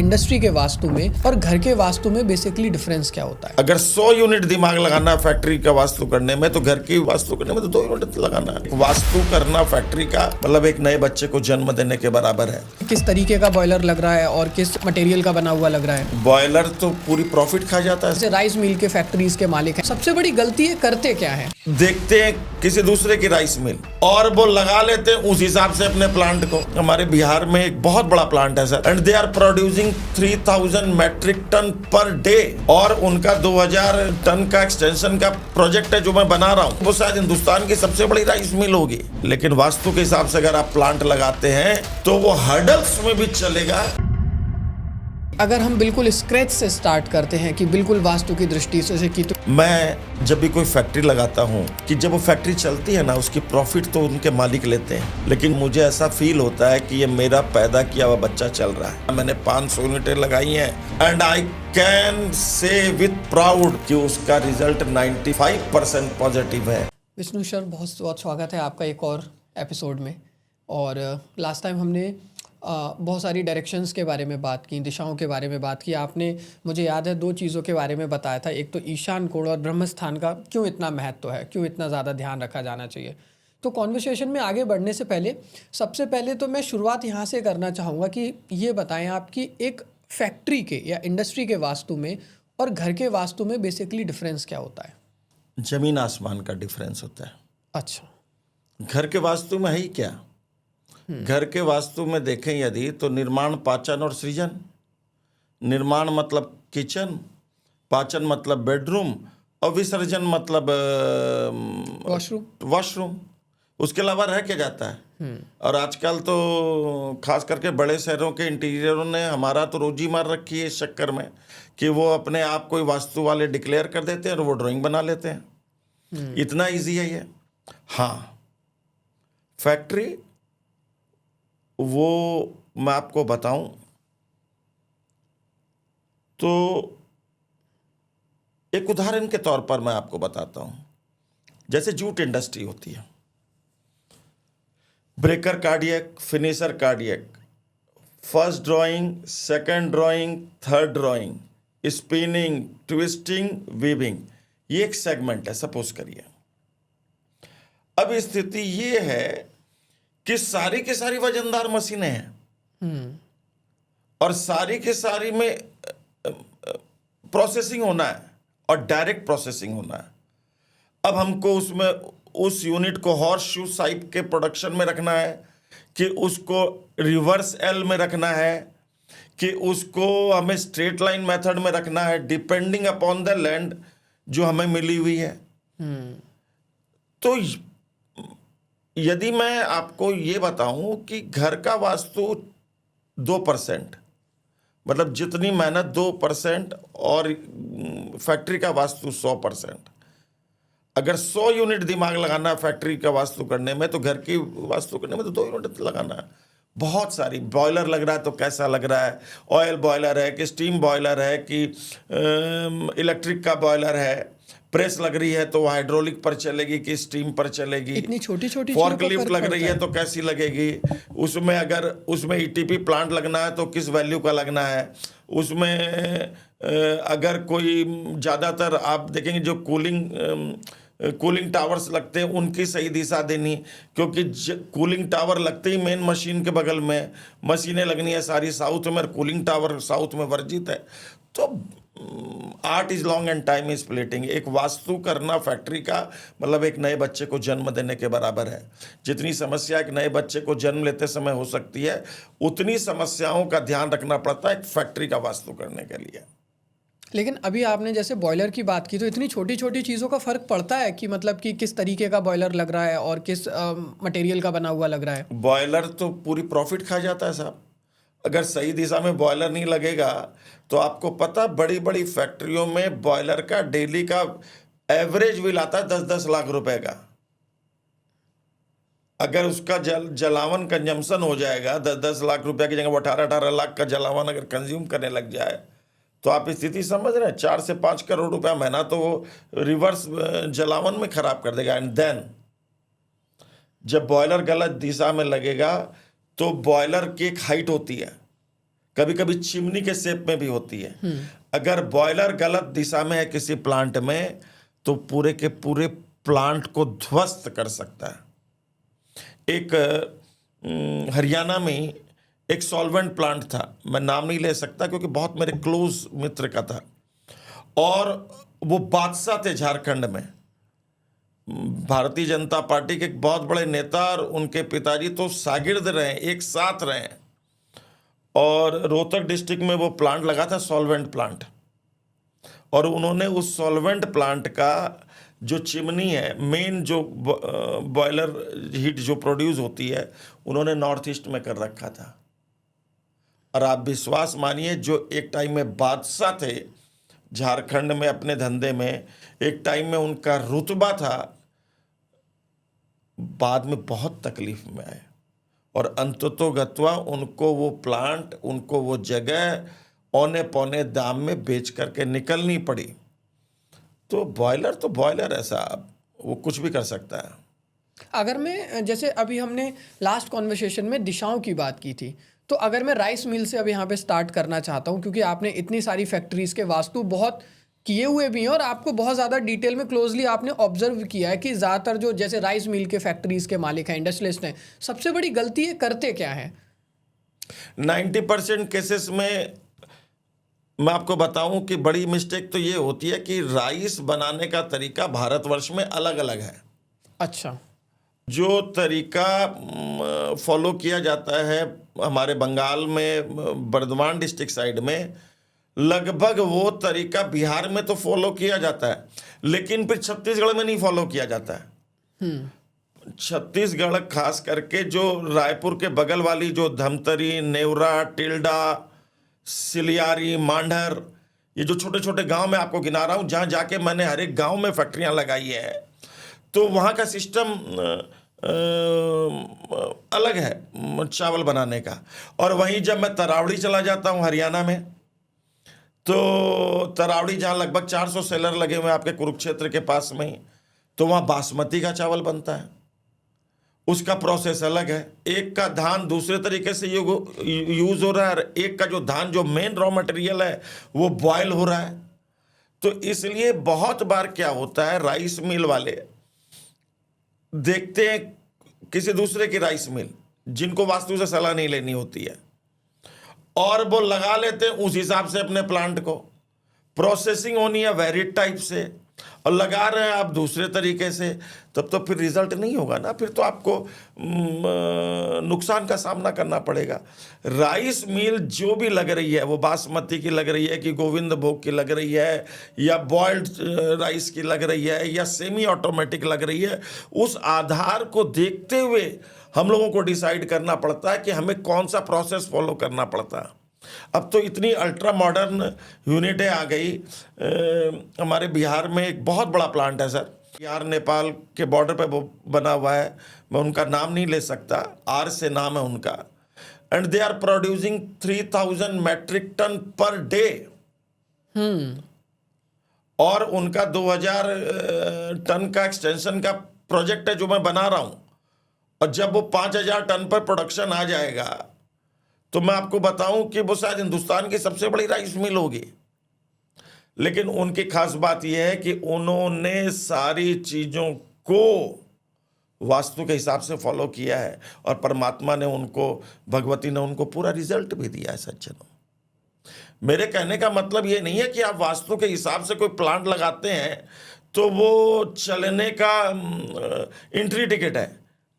Industry के वास्तु में और घर के वास्तु में बेसिकली डिफरेंस क्या होता है? अगर 100 यूनिट दिमाग लगाना है फैक्ट्री का वास्तु करने में, तो घर की वास्तु करने में तो 2 यूनिट लगाना है। वास्तु करना फैक्ट्री का मतलब एक नए बच्चे को जन्म देने के बराबर है। किस तरीके का बॉयलर लग रहा है और किस मटेरियल का बना हुआ लग रहा है? बॉयलर तो पूरी प्रॉफिट खा जाता है। जैसे राइस मिल के फैक्ट्रीज के मालिक हैं, सबसे बड़ी गलती है करते क्या है? देखते हैं किसी दूसरे की राइस मिल और वो लगा लेते हैं उस हिसाब से अपने प्लांट को। हमारे बिहार में एक बहुत बड़ा प्लांट है sir, and they are producing 3000 metric ton per day, और उनका 2000 टन का एक्सटेंशन का प्रोजेक्ट है जो मैं बना रहा हूँ। वो शायद हिंदुस्तान की सबसे बड़ी राइस मिल होगी। लेकिन वास्तु के हिसाब से अगर आप प्लांट लगाते हैं तो वो हर्डल्स में भी चलेगा। अगर हम बिल्कुल स्क्रैच से स्टार्ट करते हैं कि बिल्कुल वास्तु की दृष्टि से की, तो मैं जब भी कोई फैक्ट्री लगाता हूँ कि जब वो फैक्ट्री चलती है ना, उसकी प्रॉफिट तो उनके मालिक लेते हैं, लेकिन मुझे ऐसा फील होता है कि ये मेरा पैदा किया हुआ बच्चा चल रहा है। मैंने 500 यूनिटें लगाई हैं and I can say with proud कि उसका रिजल्ट 95% पॉजिटिव है। विष्णु सर, बहुत बहुत स्वागत है आपका एक और एपिसोड में। और लास्ट टाइम हमने बहुत सारी डायरेक्शंस के बारे में बात की, दिशाओं के बारे में बात की। आपने, मुझे याद है, 2 चीज़ों के बारे में बताया था। एक तो ईशान कोण और ब्रह्म स्थान का क्यों इतना महत्व है, क्यों इतना ज़्यादा ध्यान रखा जाना चाहिए। तो कॉन्वर्सेशन में आगे बढ़ने से पहले सबसे पहले तो मैं शुरुआत यहाँ से करना चाहूँगा कि ये बताएं आप कि एक फैक्ट्री के या इंडस्ट्री के वास्तु में और घर के वास्तु में बेसिकली डिफरेंस क्या होता है? जमीन आसमान का डिफरेंस होता है। अच्छा, घर के वास्तु में है ही क्या? घर के वास्तु में देखें यदि तो निर्माण, पाचन और सृजन। निर्माण मतलब किचन, पाचन मतलब बेडरूम, और विसर्जन मतलब वॉशरूम। उसके अलावा रह के जाता है। और आजकल तो खास करके बड़े शहरों के इंटीरियरों ने हमारा तो रोजी मार रखी है इस चक्कर में कि वो अपने आप कोई वास्तु वाले डिक्लेयर कर देते हैं और वो ड्राइंग बना लेते हैं। इतना इजी है ये। हाँ, फैक्ट्री, वो मैं आपको बताऊं तो एक उदाहरण के तौर पर मैं आपको बताता हूं। जैसे जूट इंडस्ट्री होती है, breaker cardiac, finisher cardiac, first drawing, second drawing, third drawing, spinning, twisting, weaving, ये एक सेगमेंट है सपोज करिए। अब स्थिति ये है कि सारी की सारी वजनदार मशीनें हैं और सारी की सारी में प्रोसेसिंग होना है और डायरेक्ट प्रोसेसिंग होना है। अब हमको उसमें उस यूनिट को हॉर्स शू साइप के प्रोडक्शन में रखना है कि उसको रिवर्स एल में रखना है कि उसको हमें स्ट्रेट लाइन मेथड में रखना है, डिपेंडिंग अपॉन द लैंड जो हमें मिली हुई है। तो यदि मैं आपको ये बताऊं कि घर का वास्तु 2%, मतलब जितनी मेहनत 2%, और फैक्ट्री का वास्तु 100%। अगर 100 यूनिट दिमाग लगाना है फैक्ट्री का वास्तु करने में, तो घर की वास्तु करने में तो 2 यूनिट लगाना है। बहुत सारी बॉयलर लग रहा है तो कैसा लग रहा है, ऑयल बॉयलर है कि स्टीम बॉयलर है कि इलेक्ट्रिक का बॉयलर है, प्रेस लग रही है तो हाइड्रोलिक पर चलेगी कि स्टीम पर चलेगी, इतनी छोटी छोटी फॉर्कलिफ्ट लग रही है तो कैसी लगेगी, उसमें अगर उसमें ईटीपी प्लांट लगना है तो किस वैल्यू का लगना है, उसमें अगर कोई ज़्यादातर आप देखेंगे जो कूलिंग टावर्स लगते हैं उनकी सही दिशा देनी, क्योंकि कूलिंग टावर लगते ही मेन मशीन के बगल में मशीनें लगनी है सारी साउथ में, और कूलिंग टावर साउथ में वर्जित है। तो art is long and time is fleeting. एक वास्तु करना फैक्ट्री का मतलब एक नए बच्चे को जन्म देने के बराबर है। जितनी समस्या एक नए बच्चे को जन्म लेते समय हो सकती है, उतनी समस्याओं का ध्यान रखना पड़ता है एक फैक्ट्री का वास्तु करने के लिए। लेकिन अभी आपने जैसे बॉयलर की बात की, तो इतनी छोटी छोटी चीज़ों का फ़र्क पड़ता है कि मतलब कि किस तरीके का बॉयलर लग रहा है और किस मटेरियल का बना हुआ लग रहा है? बॉयलर तो पूरी प्रॉफिट खा जाता है साहब। अगर सही दिशा में बॉयलर नहीं लगेगा तो आपको पता, बड़ी बड़ी फैक्ट्रियों में बॉयलर का डेली का एवरेज बिल आता है 10-10 लाख रुपए का। अगर उसका जलावन कंजम्पशन हो जाएगा 10-10 लाख रुपए की जगह 18-18 लाख का जलावन अगर कंज्यूम करने लग जाए, तो आप स्थिति समझ रहे हैं, 4 से 5 करोड़ रुपया महीना तो वो रिवर्स जलावन में खराब कर देगा। एंड देन जब बॉयलर गलत दिशा में लगेगा तो बॉयलर की एक हाइट होती है कभी कभी चिमनी के शेप में भी होती है। अगर बॉयलर गलत दिशा में है किसी प्लांट में तो पूरे के पूरे प्लांट को ध्वस्त कर सकता है। एक हरियाणा में एक सॉल्वेंट प्लांट था, मैं नाम नहीं ले सकता क्योंकि बहुत मेरे क्लोज मित्र का था, और वो बादशाह थे झारखंड में। भारतीय जनता पार्टी के एक बहुत बड़े नेता और उनके पिताजी तो शागिर्द रहे, एक साथ रहे, और रोहतक डिस्ट्रिक्ट में वो प्लांट लगा था, सॉल्वेंट प्लांट। और उन्होंने उस सॉल्वेंट प्लांट का जो चिमनी है, मेन जो बॉयलर हीट जो प्रोड्यूस होती है, उन्होंने नॉर्थ ईस्ट में कर रखा था। और आप विश्वास मानिए, जो एक टाइम में बादशाह थे झारखंड में अपने धंधे में, एक टाइम में उनका रुतबा था, बाद में बहुत तकलीफ में आए और अंततोगत्वा उनको वो प्लांट, उनको वो जगह औने पौने दाम में बेच करके निकलनी पड़ी। तो बॉयलर है साहब, वो कुछ भी कर सकता है। अगर मैं, जैसे अभी हमने लास्ट कॉन्वर्सेशन में दिशाओं की बात की थी, तो अगर मैं राइस मिल से अब यहाँ पे स्टार्ट करना चाहता हूँ, क्योंकि आपने इतनी सारी फैक्ट्रीज के वास्तु बहुत किए हुए भी हैं और आपको बहुत ज़्यादा डिटेल में क्लोजली आपने ऑब्जर्व किया है कि ज़्यादातर जो जैसे राइस मिल के फैक्ट्रीज के मालिक हैं, इंडस्ट्रियलिस्ट हैं, सबसे बड़ी गलती है करते क्या है? 90% केसेस में मैं आपको बताऊं कि बड़ी मिस्टेक तो ये होती है कि राइस बनाने का तरीका भारतवर्ष में अलग अलग है। अच्छा। जो तरीका फॉलो किया जाता है हमारे बंगाल में, बर्धमान डिस्ट्रिक्ट साइड में, लगभग वो तरीका बिहार में तो फॉलो किया जाता है, लेकिन फिर छत्तीसगढ़ में नहीं फॉलो किया जाता है। छत्तीसगढ़ खास करके जो रायपुर के बगल वाली जो धमतरी, नेवरा, टिल्डा, सिलियारी, मांडर, ये जो छोटे छोटे गांव में आपको गिना रहा हूं, जहां जाके मैंने हर एक गांव में फैक्ट्रियां लगाई है, तो वहां का सिस्टम अलग है चावल बनाने का। और वहीं जब मैं तरावड़ी चला जाता हूं हरियाणा में, तो तरावड़ी जहां लगभग 400 सेलर लगे हुए हैं आपके कुरुक्षेत्र के पास में ही, तो वहां बासमती का चावल बनता है। उसका प्रोसेस अलग है। एक का धान दूसरे तरीके से यूज हो रहा है, एक का जो धान जो मेन रॉ मटेरियल है वो बॉयल हो रहा है। तो इसलिए बहुत बार क्या होता है, राइस मिल वाले देखते हैं किसी दूसरे की राइस मिल, जिनको वास्तु से सलाह नहीं लेनी होती है, और वो लगा लेते हैं उस हिसाब से अपने प्लांट को। प्रोसेसिंग होनी है वेरिड टाइप से, और लगा रहे हैं आप दूसरे तरीके से, तब तो फिर रिजल्ट नहीं होगा ना, फिर तो आपको नुकसान का सामना करना पड़ेगा। राइस मिल जो भी लग रही है, वो बासमती की लग रही है कि गोविंद भोग की लग रही है, या बॉइल्ड राइस की लग रही है, या सेमी ऑटोमेटिक लग रही है, उस आधार को देखते हुए हम लोगों को डिसाइड करना पड़ता है कि हमें कौन सा प्रोसेस फॉलो करना पड़ता है। अब तो इतनी अल्ट्रा मॉडर्न यूनिटें आ गई। हमारे बिहार में एक बहुत बड़ा प्लांट है सर, बिहार नेपाल के बॉर्डर पे वो बना हुआ है, मैं उनका नाम नहीं ले सकता, आर से नाम है उनका, and they are producing 3000 metric ton per day. और उनका 2000 टन का एक्सटेंशन का प्रोजेक्ट है जो मैं बना रहा हूं, और जब वो 5000 टन पर प्रोडक्शन आ जाएगा तो मैं आपको बताऊं कि वो शायद हिंदुस्तान की सबसे बड़ी राइस मिल होगी। लेकिन उनकी खास बात यह है कि उन्होंने सारी चीजों को वास्तु के हिसाब से फॉलो किया है, और परमात्मा ने उनको, भगवती ने उनको पूरा रिजल्ट भी दिया है। सज्जनों, मेरे कहने का मतलब ये नहीं है कि आप वास्तु के हिसाब से कोई प्लांट लगाते हैं तो वो चलने का एंट्री टिकट है,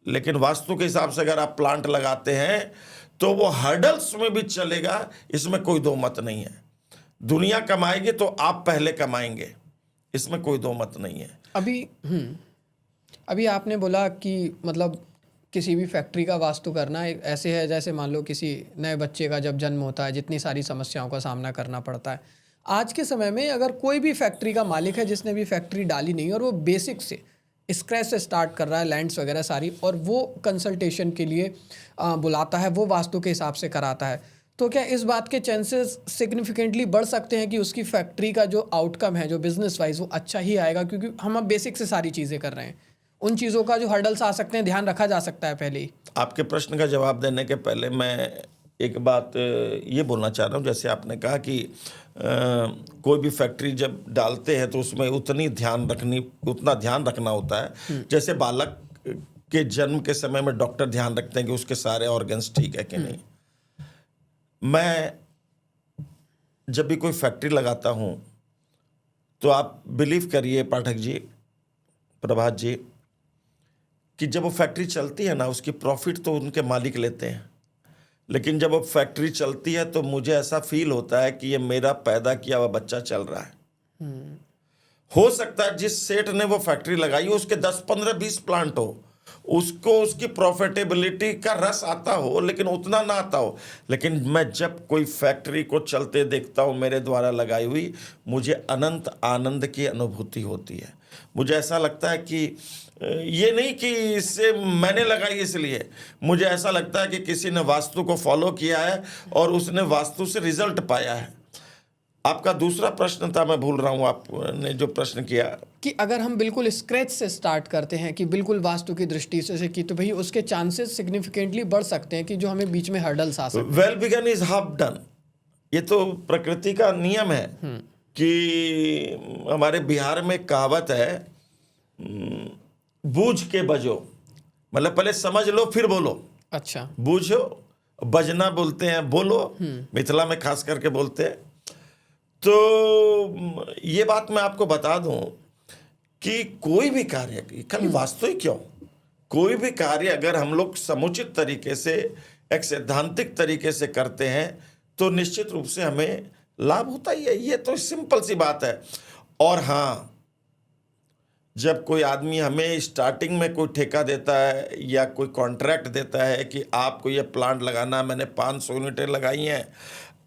लेकिन वास्तु के हिसाब से अगर आप प्लांट लगाते हैं तो वो हर्डल्स में भी चलेगा, इसमें कोई दो मत नहीं है। दुनिया कमाएगी तो आप पहले कमाएंगे, इसमें कोई दो मत नहीं है। अभी आपने बोला कि मतलब किसी भी फैक्ट्री का वास्तु करना एक ऐसे है जैसे मान लो किसी नए बच्चे का जब जन्म होता है, जितनी सारी समस्याओं का सामना करना पड़ता है। आज के समय में अगर कोई भी फैक्ट्री का मालिक है जिसने भी फैक्ट्री डाली नहीं और वो बेसिक से स्क्रैच से स्टार्ट कर रहा है, लैंड्स वगैरह सारी, और वो कंसल्टेशन के लिए बुलाता है, वो वास्तु के हिसाब से कराता है, तो क्या इस बात के चांसेस सिग्निफिकेंटली बढ़ सकते हैं कि उसकी फैक्ट्री का जो आउटकम है, जो बिजनेस वाइज, वो अच्छा ही आएगा? क्योंकि हम अब बेसिक से सारी चीज़ें कर रहे हैं, उन चीज़ों का जो हर्डल्स आ सकते हैं ध्यान रखा जा सकता है पहले ही। आपके प्रश्न का जवाब देने के पहले मैं एक बात ये बोलना चाह रहा हूँ, जैसे आपने कहा कि कोई भी फैक्ट्री जब डालते हैं तो उसमें उतना ध्यान रखना होता है, जैसे बालक के जन्म के समय में डॉक्टर ध्यान रखते हैं कि उसके सारे ऑर्गन्स ठीक है कि नहीं। मैं जब भी कोई फैक्ट्री लगाता हूँ तो आप बिलीव करिए पाठक जी, प्रभात जी, कि जब वो फैक्ट्री चलती है ना, उसकी प्रॉफिट तो उनके मालिक लेते हैं, लेकिन जब वो फैक्ट्री चलती है तो मुझे ऐसा फील होता है कि ये मेरा पैदा किया हुआ बच्चा चल रहा है। हो सकता है जिस सेठ ने वो फैक्ट्री लगाई हो उसके 10, 15, 20 प्लांट हो, उसको उसकी प्रॉफिटेबिलिटी का रस आता हो, लेकिन उतना ना आता हो। लेकिन मैं जब कोई फैक्ट्री को चलते देखता हूँ मेरे द्वारा लगाई हुई, मुझे अनंत आनंद की अनुभूति होती है। मुझे ऐसा लगता है कि ये नहीं कि इससे मैंने लगाई इसलिए, मुझे ऐसा लगता है कि किसी ने वास्तु को फॉलो किया है और उसने वास्तु से रिजल्ट पाया है। आपका दूसरा प्रश्न था, मैं भूल रहा हूँ आपने जो प्रश्न किया, कि अगर हम बिल्कुल स्क्रैच से स्टार्ट करते हैं कि बिल्कुल वास्तु की दृष्टि से की, तो भाई उसके चांसेस सिग्निफिकेंटली बढ़ सकते हैं कि जो हमें बीच में हर्डल्स आ सकते हैं। Well begun is half done, ये तो प्रकृति का नियम है। कि हमारे बिहार में कहावत है, बूझ के बजो, मतलब पहले समझ लो फिर बोलो। अच्छा, बूझो, बजना बोलते हैं, बोलो, मिथिला में खास करके बोलते हैं। तो ये बात मैं आपको बता दूं कि कोई भी कार्य, खाली वास्तु ही क्यों, कोई भी कार्य अगर हम लोग समुचित तरीके से, एक सैद्धांतिक तरीके से करते हैं तो निश्चित रूप से हमें लाभ होता ही है। ये तो सिंपल सी बात है। और हाँ, जब कोई आदमी हमें स्टार्टिंग में कोई ठेका देता है या कोई कॉन्ट्रैक्ट देता है कि आपको ये प्लांट लगाना, मैंने 500 यूनिटें लगाई हैं,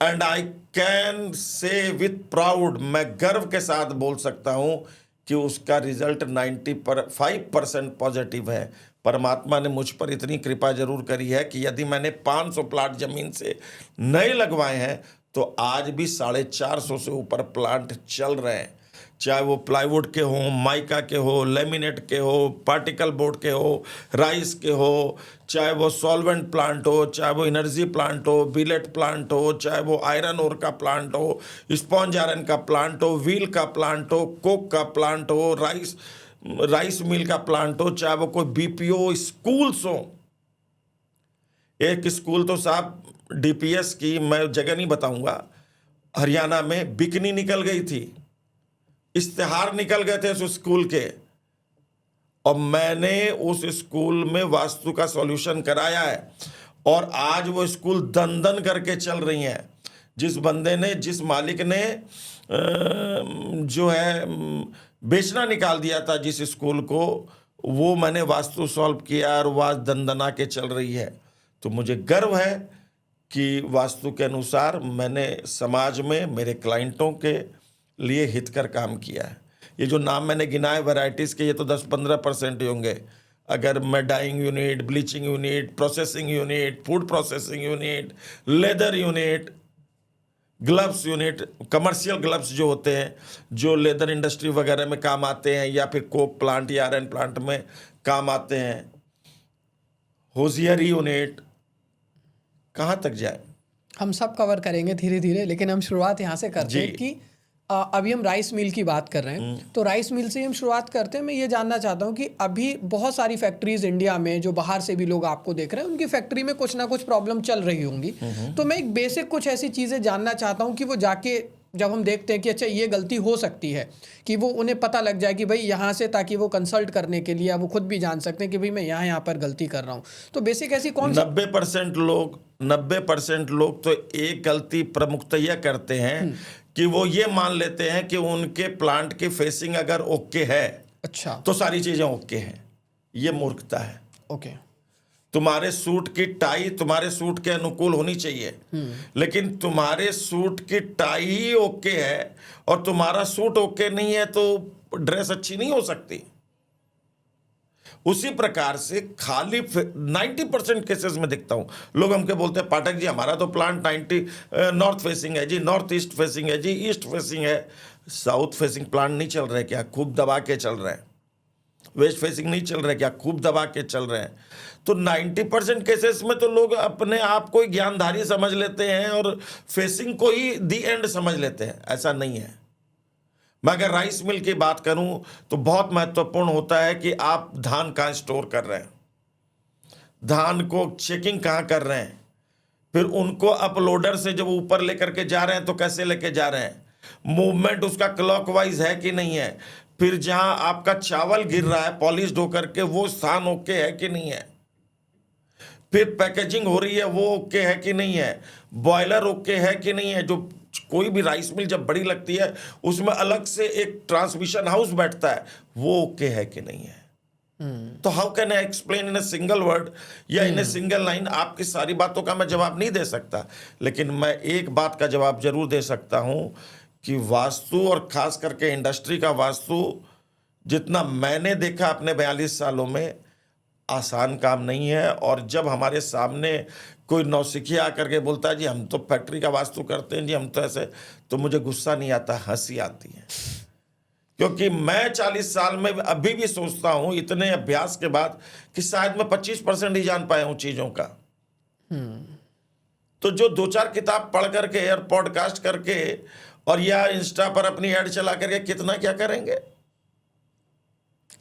and I can say with proud, मैं गर्व के साथ बोल सकता हूं कि उसका रिजल्ट 95% पॉजिटिव है। परमात्मा ने मुझ पर इतनी कृपा जरूर करी है कि यदि मैंने 500 प्लांट जमीन से नए लगवाए हैं तो आज भी 450 से ऊपर प्लांट चल रहे हैं, चाहे वो प्लाईवुड के हो, माइका के हो, लेमिनेट के हो, पार्टिकल बोर्ड के हो, राइस के हो, चाहे वो सॉल्वेंट प्लांट हो, चाहे वो एनर्जी प्लांट हो, बिलेट प्लांट हो, चाहे वो आयरन ओर का प्लांट हो, स्पॉन्ज आयरन का प्लांट हो, व्हील का प्लांट हो, कोक का प्लांट हो, राइस मिल का प्लांट हो, चाहे वो कोई बीपीओ स्कूल्स हो। एक स्कूल तो साहब डीपीएस की, मैं जगह नहीं बताऊंगा, हरियाणा में बिकनी निकल गई थी, इश्तेहार निकल गए थे उस स्कूल के, और मैंने उस स्कूल में वास्तु का सॉल्यूशन कराया है और आज वो स्कूल दन दन करके चल रही हैं। जिस बंदे ने, जिस मालिक ने जो है बेचना निकाल दिया था जिस स्कूल को, वो मैंने वास्तु सॉल्व किया और वो आज दंदना के चल रही है। तो मुझे गर्व है कि वास्तु के अनुसार मैंने समाज में मेरे क्लाइंटों के लिए हितकर काम किया है। ये जो नाम मैंने गिनाए वैरायटीज़ के, ये तो 10-15% ही होंगे। अगर मैं dyeing unit, bleaching unit, processing unit, food processing unit, leather unit, gloves unit, commercial gloves जो होते हैं, जो लेदर इंडस्ट्री वगैरह में काम आते हैं या फिर कोक प्लांट या आयरन प्लांट में काम आते हैं, होजियरी यूनिट, कहाँ तक जाए। हम सब कवर करेंगे धीरे धीरे, लेकिन हम शुरुआत यहाँ से करते हैं कि अभी हम राइस मिल की बात कर रहे हैं, तो राइस मिल से हम शुरुआत करते हैं। मैं ये जानना चाहता हूँ कि अभी बहुत सारी फैक्ट्रीज इंडिया में, जो बाहर से भी लोग आपको देख रहे हैं, उनकी फैक्ट्री में कुछ ना कुछ प्रॉब्लम चल रही होंगी। तो मैं एक बेसिक कुछ ऐसी चीज़ें जानना चाहता हूँ कि वो जाके जब हम देखते हैं कि अच्छा ये गलती हो सकती है, कि वो उन्हें पता लग जाए कि भाई यहाँ से, ताकि वो कंसल्ट करने के लिए वो खुद भी जान सकते हैं कि भाई मैं यहाँ पर गलती कर रहा हूँ। तो बेसिक ऐसी कौन सी 90% लोग तो एक गलती प्रमुखतया करते हैं कि वो ये मान लेते हैं कि उनके प्लांट की फेसिंग अगर ओके है, अच्छा, तो सारी चीजें ओके हैं। ये मूर्खता है। ओके, तुम्हारे सूट की टाई तुम्हारे सूट के अनुकूल होनी चाहिए, लेकिन तुम्हारे सूट की टाई ही ओके है और तुम्हारा सूट ओके नहीं है तो ड्रेस अच्छी नहीं हो सकती। उसी प्रकार से खाली 90% केसेस में दिखता हूं, लोग हमके बोलते हैं पाठक जी हमारा तो प्लांट 90 नॉर्थ फेसिंग है जी, नॉर्थ ईस्ट फेसिंग है जी, ईस्ट फेसिंग है। साउथ फेसिंग प्लांट नहीं चल रहे क्या? खूब दबा के चल रहे हैं। वेस्ट फेसिंग नहीं चल रहे क्या, खूब दबा के चल रहे हैं। तो 90% केसेस में तो लोग अपने आप को ही ज्ञानधारी समझ लेते हैं और फेसिंग को ही दी एंड समझ लेते हैं। ऐसा नहीं है। मैं अगर राइस मिल की बात करूं तो बहुत महत्वपूर्ण होता है कि आप धान कहाँ स्टोर कर रहे हैं, धान को चेकिंग कहाँ कर रहे हैं, फिर उनको अपलोडर से जब ऊपर लेकर के जा रहे हैं तो कैसे लेके जा रहे हैं, मूवमेंट उसका क्लॉकवाइज है कि नहीं है, फिर जहां आपका चावल गिर रहा है पॉलिश्ड होकर के वो स्थान ओके है कि नहीं है, फिर पैकेजिंग हो रही है वो ओके है कि नहीं है, बॉयलर ओके है कि नहीं है। जो कोई भी राइस मिल जब बड़ी लगती है उसमें अलग से एक ट्रांसमिशन हाउस बैठता है, वो ओके है कि नहीं है। तो how can I explain in a single word या इन ए सिंगल लाइन। आपकी सारी बातों का मैं जवाब नहीं दे सकता, लेकिन मैं एक बात का जवाब जरूर दे सकता हूं कि वास्तु और खास करके इंडस्ट्री का वास्तु जितना मैंने देखा अपने 42 सालों में, आसान काम नहीं है। और जब हमारे सामने कोई नौसिखिया आकर के बोलता है जी हम तो फैक्ट्री का वास्तु करते हैं जी हम तो ऐसे, तो मुझे गुस्सा नहीं आता, हंसी आती है। क्योंकि मैं 40 साल में अभी भी सोचता हूं इतने अभ्यास के बाद कि शायद मैं 25% ही जान पाया हूं चीजों का। तो जो 2-4 किताब पढ़ करके और पॉडकास्ट करके और या इंस्टा पर अपनी ऐड चला करके कितना क्या करेंगे।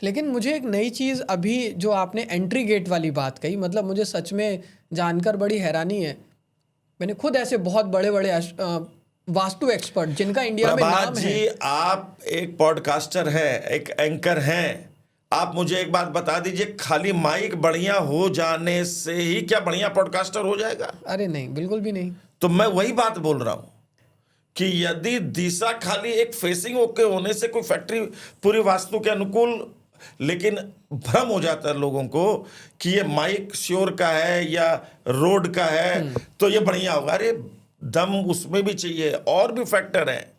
लेकिन मुझे एक नई चीज़ अभी जो आपने एंट्री गेट वाली बात कही, मतलब मुझे सच में जानकर बड़ी हैरानी है। मैंने खुद ऐसे बहुत बड़े बड़े वास्तु एक्सपर्ट जिनका इंडिया में प्रभात नाम जी है। आप एक पॉडकास्टर हैं, एक एंकर हैं, आप मुझे एक बात बता दीजिए, खाली माइक बढ़िया हो जाने से ही क्या बढ़िया पॉडकास्टर हो जाएगा? अरे नहीं, बिल्कुल भी नहीं। तो मैं वही बात बोल रहा हूं कि यदि दिशा खाली एक फेसिंग ओके होने से कोई फैक्ट्री पूरी वास्तु के अनुकूल, लेकिन भ्रम हो जाता है लोगों को कि ये माइक श्योर का है या रोड का है तो ये बढ़िया होगा। अरे दम उसमें भी चाहिए, और भी फैक्टर है।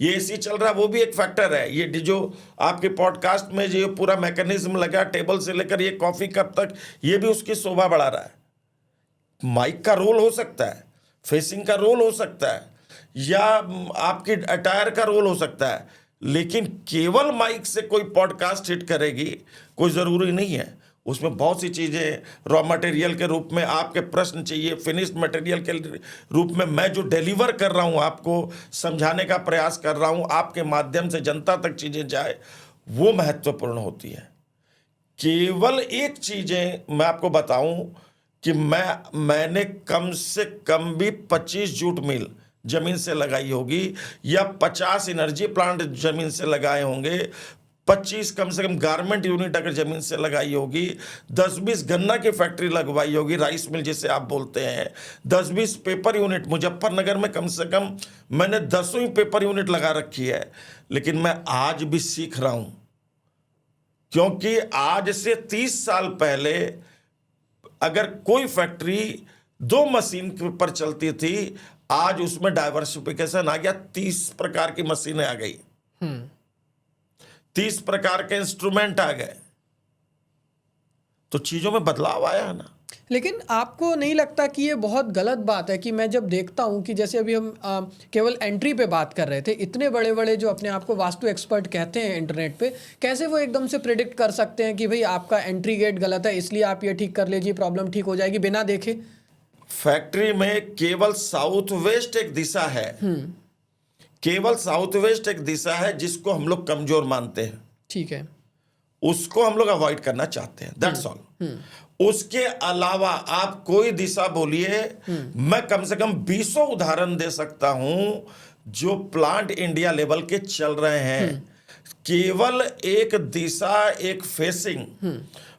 ये एसी चल रहा है वो भी एक फैक्टर है। ये जो आपके पॉडकास्ट में जो पूरा मैकेनिज्म लगा टेबल से लेकर ये कॉफी कप तक, ये भी उसकी शोभा बढ़ा रहा है। माइक का रोल हो सकता है, फेसिंग का रोल हो सकता है, या आपकी अटायर का रोल हो सकता है, लेकिन केवल माइक से कोई पॉडकास्ट हिट करेगी कोई जरूरी नहीं है। उसमें बहुत सी चीजें रॉ मटेरियल के रूप में आपके प्रश्न चाहिए, फिनिश्ड मटेरियल के रूप में मैं जो डिलीवर कर रहा हूं, आपको समझाने का प्रयास कर रहा हूं, आपके माध्यम से जनता तक चीजें जाए, वो महत्वपूर्ण होती है। केवल एक चीजें मैं आपको बताऊं कि मैंने कम से कम भी 25 जूट मिल जमीन से लगाई होगी, या 50 एनर्जी प्लांट जमीन से लगाए होंगे, 25 कम से कम गारमेंट यूनिट अगर जमीन से लगाई होगी, 10-20 गन्ना की फैक्ट्री लगवाई होगी, राइस मिल जिसे आप बोलते हैं, 10-20 पेपर यूनिट मुजफ्फरनगर में कम से कम मैंने 10 ही पेपर यूनिट लगा रखी है। लेकिन मैं आज भी सीख रहा हूं, क्योंकि आज से 30 साल पहले अगर कोई फैक्ट्री 2 मशीन पर चलती थी, आज उसमें डाइवर्सिफिकेशन आ गया, 30 प्रकार की मशीनें आ गई, 30 प्रकार के इंस्ट्रूमेंट आ गए, तो चीजों में बदलाव आया है ना। लेकिन आपको नहीं लगता कि ये बहुत गलत बात है कि मैं जब देखता हूँ कि जैसे अभी हम केवल एंट्री पे बात कर रहे थे, इतने बड़े बड़े जो अपने आप को वास्तु एक्सपर्ट कहते हैं इंटरनेट पे, कैसे वो एकदम से प्रिडिक्ट कर सकते हैं कि भाई आपका एंट्री गेट गलत है इसलिए आप ये ठीक कर लीजिए, प्रॉब्लम ठीक हो जाएगी, बिना देखे। फैक्ट्री में केवल साउथ वेस्ट एक दिशा है, केवल साउथ वेस्ट एक दिशा है जिसको हम लोग कमजोर मानते हैं, ठीक है, उसको हम लोग अवॉइड करना चाहते हैं, दैट्स ऑल। उसके अलावा आप कोई दिशा बोलिए, मैं कम से कम 20 उदाहरण दे सकता हूं जो प्लांट इंडिया लेवल के चल रहे हैं। केवल एक दिशा, एक फेसिंग,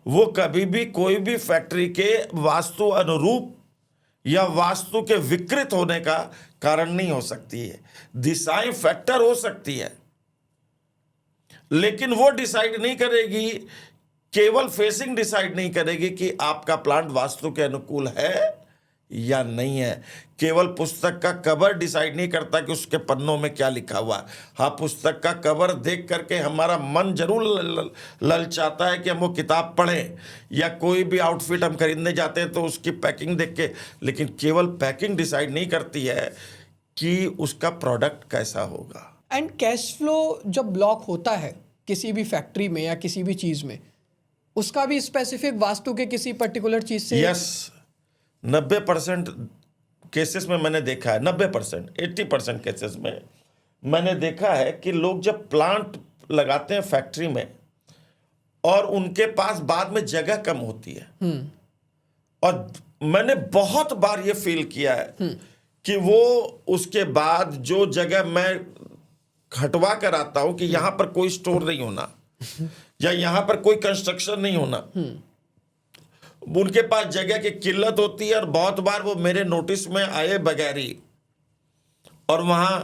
वो कभी भी कोई भी फैक्ट्री के वास्तु अनुरूप या वास्तु के विकृत होने का कारण नहीं हो सकती है। दिशाएं फैक्टर हो सकती है, लेकिन वो डिसाइड नहीं करेगी, केवल फेसिंग डिसाइड नहीं करेगी कि आपका प्लांट वास्तु के अनुकूल है या नहीं है। केवल पुस्तक का कवर डिसाइड नहीं करता कि उसके पन्नों में क्या लिखा हुआ है। हाँ, पुस्तक का कवर देख करके हमारा मन जरूर ललचाता है कि हम वो किताब पढ़ें, या कोई भी आउटफिट हम खरीदने जाते हैं तो उसकी पैकिंग देख के, लेकिन केवल पैकिंग डिसाइड नहीं करती है कि उसका प्रोडक्ट कैसा होगा। एंड कैश फ्लो जब ब्लॉक होता है किसी भी फैक्ट्री में या किसी भी चीज़ में, उसका भी स्पेसिफिक वास्तु के किसी पर्टिकुलर चीज से? यस, 90% केसेस में मैंने देखा है, 90%, 80% केसेस में मैंने देखा है कि लोग जब प्लांट लगाते हैं फैक्ट्री में और उनके पास बाद में जगह कम होती है, और मैंने बहुत बार ये फील किया है कि वो उसके बाद जो जगह मैं हटवा कर आता हूं कि यहां पर कोई स्टोर नहीं होना या यहां पर कोई कंस्ट्रक्शन नहीं होना, उनके पास जगह की किल्लत होती है और बहुत बार वो मेरे नोटिस में आए बगैर ही और वहां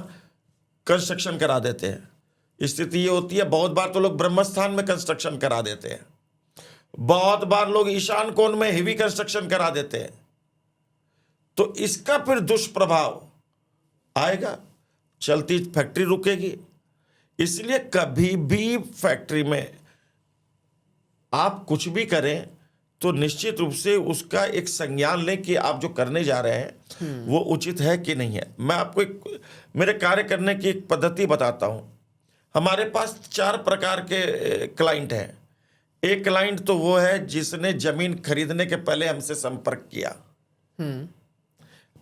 कंस्ट्रक्शन करा देते हैं। स्थिति ये होती है, बहुत बार तो लोग ब्रह्मस्थान में कंस्ट्रक्शन करा देते हैं, बहुत बार लोग ईशान कोण में हेवी कंस्ट्रक्शन करा देते हैं। तो इसका फिर दुष्प्रभाव आएगा, चलती फैक्ट्री रुकेगी। इसलिए कभी भी फैक्ट्री में आप कुछ भी करें तो निश्चित रूप से उसका एक संज्ञान लें कि आप जो करने जा रहे हैं वो उचित है कि नहीं है। मैं आपको मेरे कार्य करने की एक पद्धति बताता हूं। हमारे पास 4 प्रकार के क्लाइंट हैं। एक क्लाइंट तो वो है जिसने जमीन खरीदने के पहले हमसे संपर्क किया।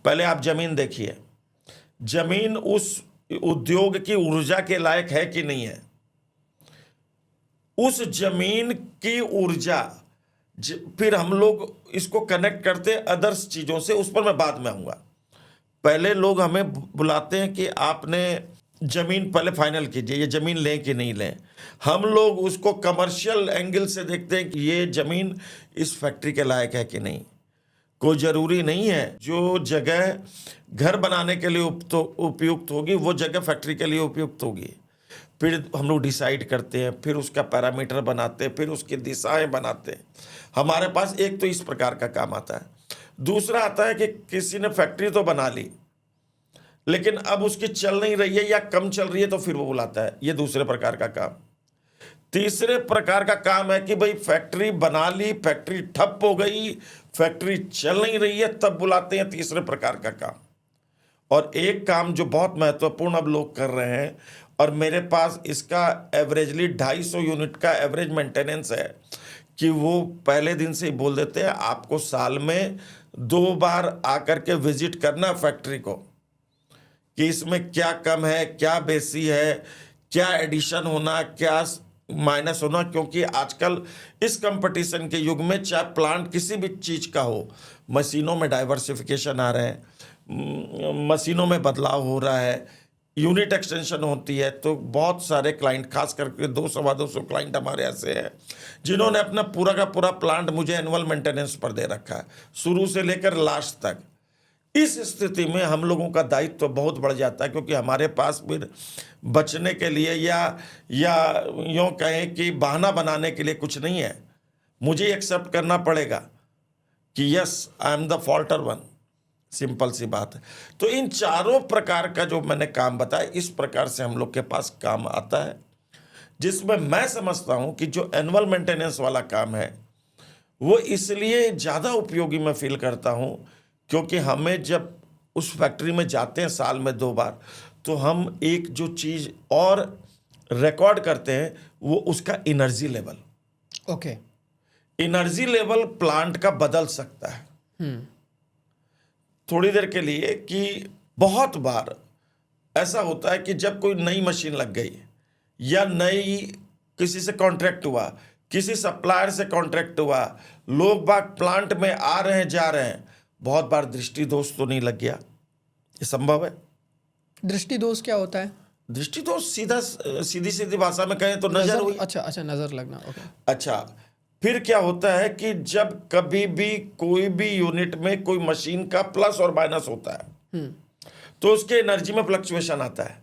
पहले आप जमीन देखिए, जमीन उस उद्योग की ऊर्जा के लायक है कि नहीं है। उस जमीन की ऊर्जा फिर हम लोग इसको कनेक्ट करते हैं अदर्स चीजों से, उस पर मैं बाद में आऊंगा। पहले लोग हमें बुलाते हैं कि आपने जमीन पहले फाइनल कीजिए, ये जमीन लें कि नहीं लें। हम लोग उसको कमर्शियल एंगल से देखते हैं कि ये जमीन इस फैक्ट्री के लायक है कि नहीं। कोई जरूरी नहीं है जो जगह घर बनाने के लिए उपयुक्त होगी वो जगह फैक्ट्री के लिए उपयुक्त होगी। फिर हम लोग डिसाइड करते हैं, फिर उसका पैरामीटर बनाते हैं, फिर उसकी दिशाएं बनाते हैं। हमारे पास एक तो इस प्रकार का काम आता है। दूसरा आता है कि किसी ने फैक्ट्री तो बना ली लेकिन अब उसकी चल नहीं रही है या कम चल रही है, तो फिर वो बुलाता है, ये दूसरे प्रकार का काम। तीसरे प्रकार का काम है कि भाई फैक्ट्री बना ली, फैक्ट्री ठप हो गई, फैक्ट्री चल नहीं रही है, तब बुलाते हैं, तीसरे प्रकार का काम। और एक काम जो बहुत महत्वपूर्ण अब लोग कर रहे हैं और मेरे पास इसका एवरेजली 250 यूनिट का एवरेज मेंटेनेंस है कि वो पहले दिन से ही बोल देते हैं आपको साल में 2 बार आकर के विजिट करना फैक्ट्री को, कि इसमें क्या कम है, क्या बेसी है, क्या एडिशन होना, क्या माइनस होना। क्योंकि आजकल इस कंपटीशन के युग में चाहे प्लांट किसी भी चीज का हो, मशीनों में डाइवर्सिफिकेशन आ रहे हैं, मशीनों में बदलाव हो रहा है, यूनिट एक्सटेंशन होती है। तो बहुत सारे क्लाइंट, खास करके 200-250 क्लाइंट हमारे ऐसे हैं जिन्होंने अपना पूरा का पूरा प्लांट मुझे एनुअल मेंटेनेंस पर दे रखा है, शुरू से लेकर लास्ट तक। इस स्थिति में हम लोगों का दायित्व तो बहुत बढ़ जाता है, क्योंकि हमारे पास फिर बचने के लिए या यूँ कहें कि बहाना बनाने के लिए कुछ नहीं है। मुझे एक्सेप्ट करना पड़ेगा कि yes, I am the falter one. Simple सी बात है। तो इन चारों प्रकार का जो मैंने काम बताया, इस प्रकार से हम लोग के पास काम आता है, जिसमें मैं समझता हूं कि जो एनुअल मेंटेनेंस वाला काम है वो इसलिए ज़्यादा उपयोगी मैं फील करता हूं क्योंकि हमें जब उस फैक्ट्री में जाते हैं साल में 2 बार, तो हम एक जो चीज़ और रिकॉर्ड करते हैं वो उसका energy level. Okay. Energy level plant का बदल सकता है थोड़ी देर के लिए। कि बहुत बार ऐसा होता है कि जब कोई नई मशीन लग गई या नई किसी से कॉन्ट्रैक्ट हुआ, किसी सप्लायर से कॉन्ट्रैक्ट हुआ, लोग बाग प्लांट में आ रहे हैं जा रहे हैं, बहुत बार दृष्टि दोष तो नहीं लग गया, ये संभव है। दृष्टि दोष क्या होता है? दृष्टि दोष सीधी भाषा में कहें तो नजर हुई। अच्छा, नजर लगना। ओके। अच्छा, फिर क्या होता है कि जब कभी भी कोई भी यूनिट में कोई मशीन का प्लस और माइनस होता है तो उसके एनर्जी में फ्लक्चुएशन आता है।